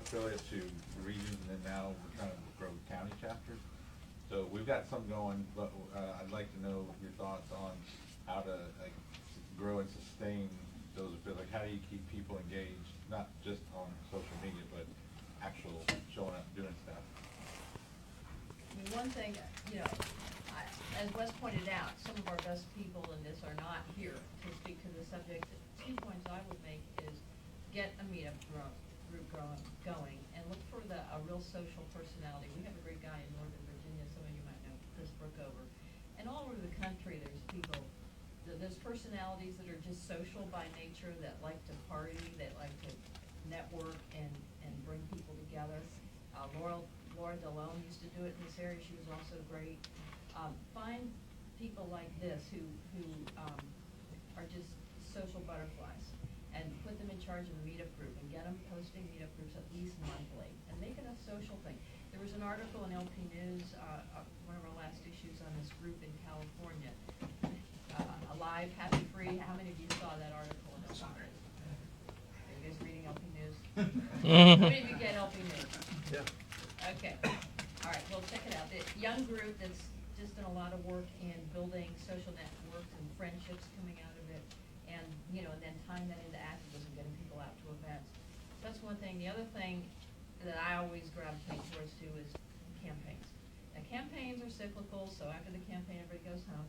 affiliate to regions, and then now we're trying to grow county chapters. So we've got some going, but I'd like to know your thoughts on how to like grow and sustain those affiliates. Like, how do you keep people engaged, not just on social media, but actual showing up, doing stuff? I mean, one thing, you know, as Wes pointed out, some of our best people in this are not here to speak to the subject. 2 points I would make is get a meetup group going, and look for a real social personality. We have a great guy in Northern Virginia, some of you might know, Chris Brookover. And all over the country, there's people, there's personalities that are just social by nature, that like to party, that like to network and bring people together. Laura DeLone used to do it in this area. She was also great. Find people like this who are just social butterflies, and put them in charge of a meetup group, and get them posting meetup groups at least monthly, and make it a social thing. There was an article in LP News, one of our last issues, on this group in California, Alive, Happy, Free. How many of you saw that article? Are you guys reading LP News? How many of you get LP News? Yeah. Okay. All right, well, check it out. The young group that's just done a lot of work in building social networks and friendships coming out of it, and, you know, and then tying that into activism, getting people out to events. That's one thing. The other thing that I always gravitate towards too is campaigns. Now, campaigns are cyclical, so after the campaign, everybody goes home.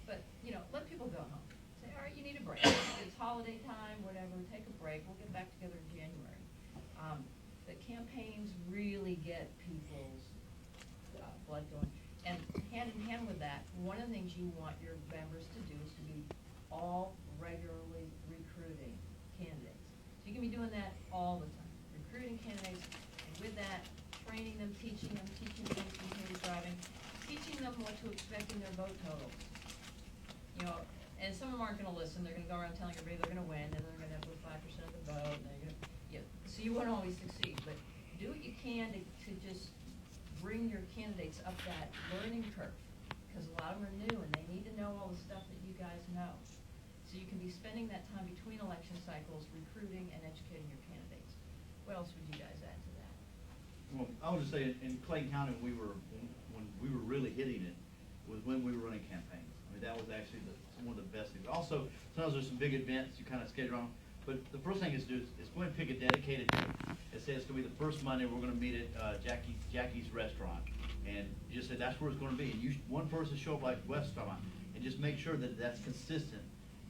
But, you know, let people go home. Say, all right, you need a break. It's holiday time, whatever, take a break. We'll get back together in January. But campaigns really get people's blood going. And hand in hand with that, one of the things you want your members to do is to be all regularly recruiting candidates. So you can be doing that all the time, recruiting candidates, and with that, training them, teaching them community driving, teaching them what to expect in their vote totals. You know, and some of them aren't going to listen. They're going to go around telling everybody they're going to win, and they're going to have 5% of the vote, and they're going to, you know, so you won't always succeed. But do what you can to just bring your candidates up that learning curve, because a lot of them are new and they need to know all the stuff that you guys know. So you can be spending that time between election cycles recruiting and educating your candidates. What else would you guys add to that? Well, I would just say in Clayton County, when we were really hitting it was when we were running campaigns. I mean, that was actually one of the best things. Also, sometimes there's some big events you kind of schedule on. But the first thing is go ahead and pick a dedicated day. It says it's going to be the first Monday. We're going to meet at Jackie's restaurant, and you just say that's where it's going to be. And one person show up like West talking about, and just make sure that that's consistent.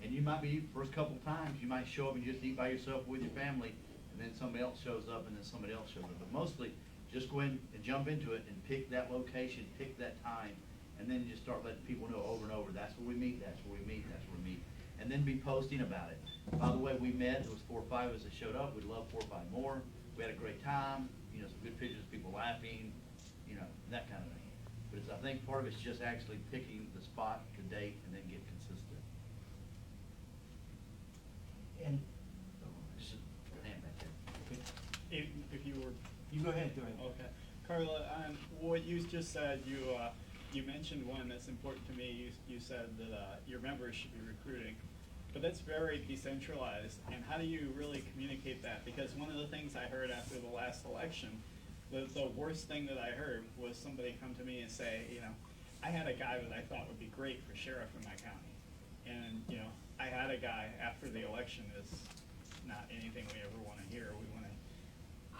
And you might be first couple times you might show up and just eat by yourself with your family, and then somebody else shows up, and then somebody else shows up. But mostly, just go ahead and jump into it and pick that location, pick that time, and then just start letting people know over and over. That's where we meet. That's where we meet. That's where we meet. And then be posting about it. By the way, we met. There was 4 or 5 of us that showed up. We'd love 4 or 5 more. We had a great time. You know, some good pictures, people laughing. You know, that kind of thing. But I think part of it's just actually picking the spot, the date, and then get consistent. And Just hand back there. If you were. you go ahead, Okay. Carla, on what you just said, you mentioned one that's important to me. You said that your members should be recruiting. But that's very decentralized, and how do you really communicate that? Because one of the things I heard after the last election, the worst thing that I heard was somebody come to me and say, you know, I had a guy that I thought would be great for sheriff in my county. And, you know, I had a guy after the election is not anything we ever want to hear. We want to.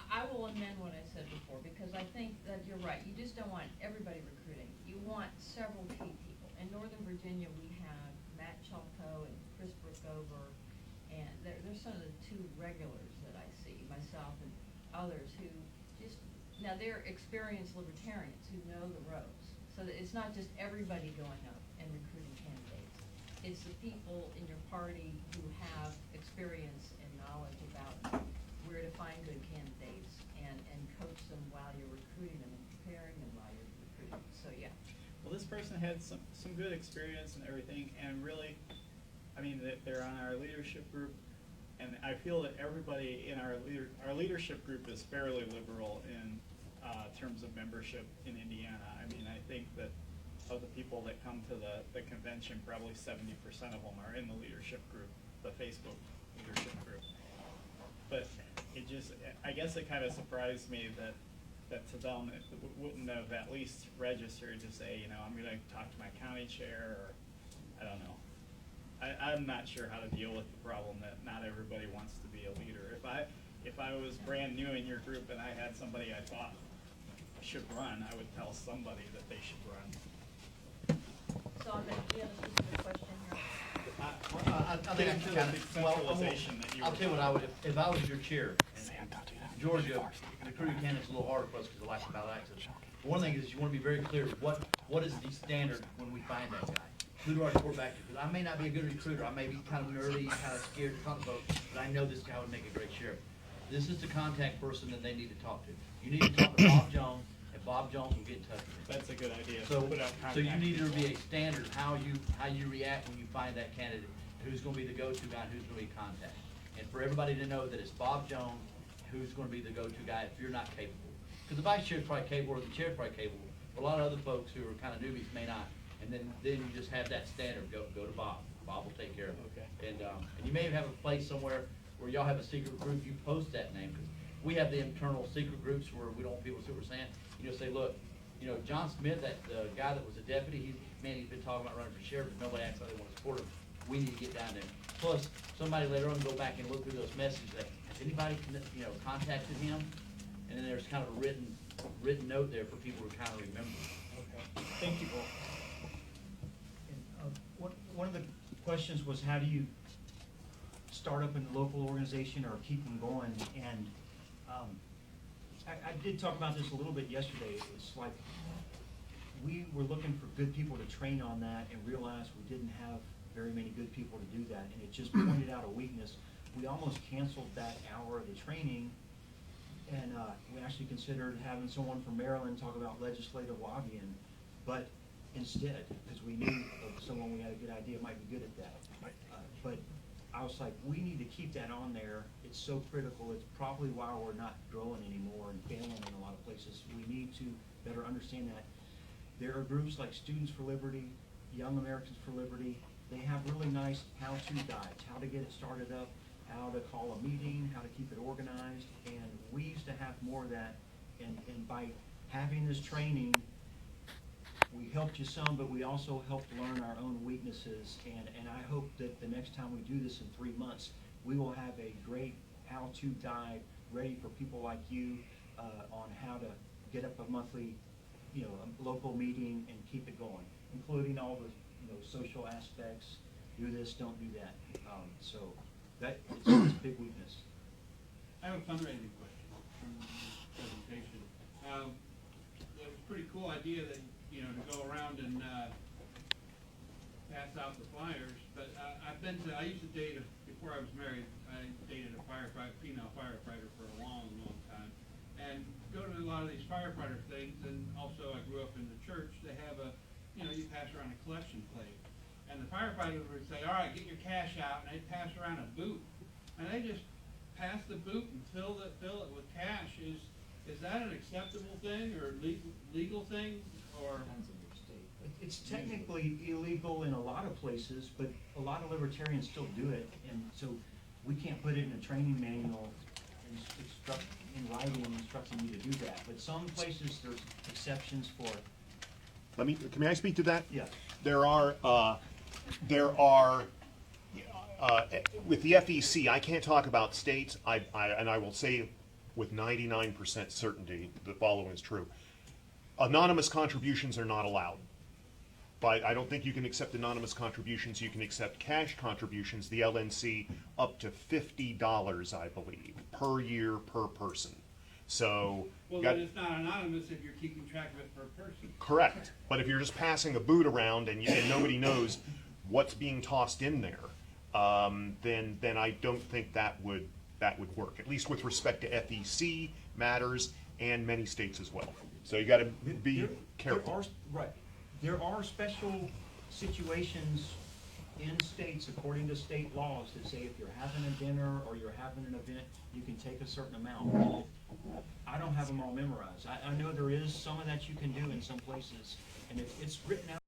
I will amend what I said before, because I think that you're right. You just don't want everybody recruiting. You want several key people. In Northern Virginia, we have Matt Chalco and Chris Brookover, and they're some of the 2 regulars that I see, myself and others, who just, now they're experienced libertarians who know the ropes. So that it's not just everybody going up and recruiting candidates. It's the people in your party who have experience and knowledge about where to find good candidates and coach them while you're recruiting them and preparing them while you're recruiting them. So, yeah. Well, this person had some good experience and everything, and really, I mean, they're on our leadership group, and I feel that everybody in our leadership group is fairly liberal in terms of membership in Indiana. I mean, I think that of the people that come to the convention, probably 70% of them are in the leadership group, the Facebook leadership group. But it just, I guess it kind of surprised me that to them, it wouldn't have at least registered to say, you know, I'm gonna talk to my county chair, or, I don't know. I'm not sure how to deal with the problem that not everybody wants to be a leader. If I was brand new in your group and I had somebody I thought should run, I would tell somebody that they should run. So on the, do you have a specific question here? I think I Getting to kind the of, well, centralization that you I'll were tell you what I would, if I was your chair, Sam, don't do that. Georgia, recruiting candidates a little harder for us because of lack of ballot access. One thing is you want to be very clear, what is the standard when we find that guy? Who do I report back to? Because I may not be a good recruiter, I may be kind of nerdy, kind of scared to talk about, but I know this guy would make a great sheriff. This is the contact person that they need to talk to. You need to talk to Bob Jones, and Bob Jones will get in touch with you. That's a good idea. So, Put out so you contact need to people. be a standard, how you react when you find that candidate, who's gonna be the go-to guy, and who's gonna be contact. And for everybody to know that it's Bob Jones, who's gonna be the go-to guy if you're not capable. Because the vice chair's probably capable, or the chair's probably capable, but a lot of other folks who are kind of newbies may not. And then you just have that standard, go to Bob. Bob will take care of it. Okay. And you may have a place somewhere where y'all have a secret group, you post that name, because we have the internal secret groups where we don't want people to see what we're saying. You know, say, look, you know, John Smith, that guy that was a deputy, he's been talking about running for sheriff, but nobody acts like they want to support him. We need to get down there. Plus, somebody later on go back and look through those messages, that, has anybody, you know, contacted him? And then there's kind of a written note there for people to kind of remember. Okay. Thank you both. And, one of the questions was, how do you start up in a local organization or keep them going? And I did talk about this a little bit yesterday. It's like we were looking for good people to train on that and realized we didn't have very many good people to do that, and it just pointed out a weakness. We almost canceled that hour of the training, and we actually considered having someone from Maryland talk about legislative lobbying, but instead, because we knew of someone we had a good idea might be good at that. But I was like, we need to keep that on there. It's so critical. It's probably why we're not growing anymore and failing in a lot of places. We need to better understand that. There are groups like Students for Liberty, Young Americans for Liberty. They have really nice how-to guides, how to get it started up, how to call a meeting, how to keep it organized, and we used to have more of that. And by having this training, we helped you some, but we also helped learn our own weaknesses. And I hope that the next time we do this in 3 months, we will have a great how-to guide ready for people like you on how to get up a monthly, you know, a local meeting and keep it going, including all the, you know, social aspects. Do this, don't do that. So that it's a big weakness. I have a fundraising question from this presentation. It was a pretty cool idea that, you know, to go around and pass out the flyers, but I used to date, before I was married, I dated a female firefighter for a long, long time. And go to a lot of these firefighter things, and also I grew up in the church, they have you pass around a collection plate. And the firefighters would say, all right, get your cash out, and they'd pass around a boot. And they just pass the boot and fill it with cash. Is that an acceptable thing or legal thing, or? It's technically illegal in a lot of places, but a lot of libertarians still do it, and so we can't put it in a training manual in writing instructing you to do that. But some places there's exceptions for it. May I speak to that? Yeah. There are with the FEC, I can't talk about states, and I will say with 99% certainty the following is true. Anonymous contributions are not allowed. But I don't think you can accept anonymous contributions. You can accept cash contributions, the LNC, up to $50, I believe, per year per person. So, Well, then it's not anonymous if you're keeping track of it per person. correct. But if you're just passing a boot around and nobody knows what's being tossed in there, then I don't think that would work. At least with respect to FEC matters and many states as well. So you got to be careful. There are special situations in states, according to state laws, that say if you're having a dinner or you're having an event, you can take a certain amount. I don't have them all memorized. I know there is some of that you can do in some places, and it's written out.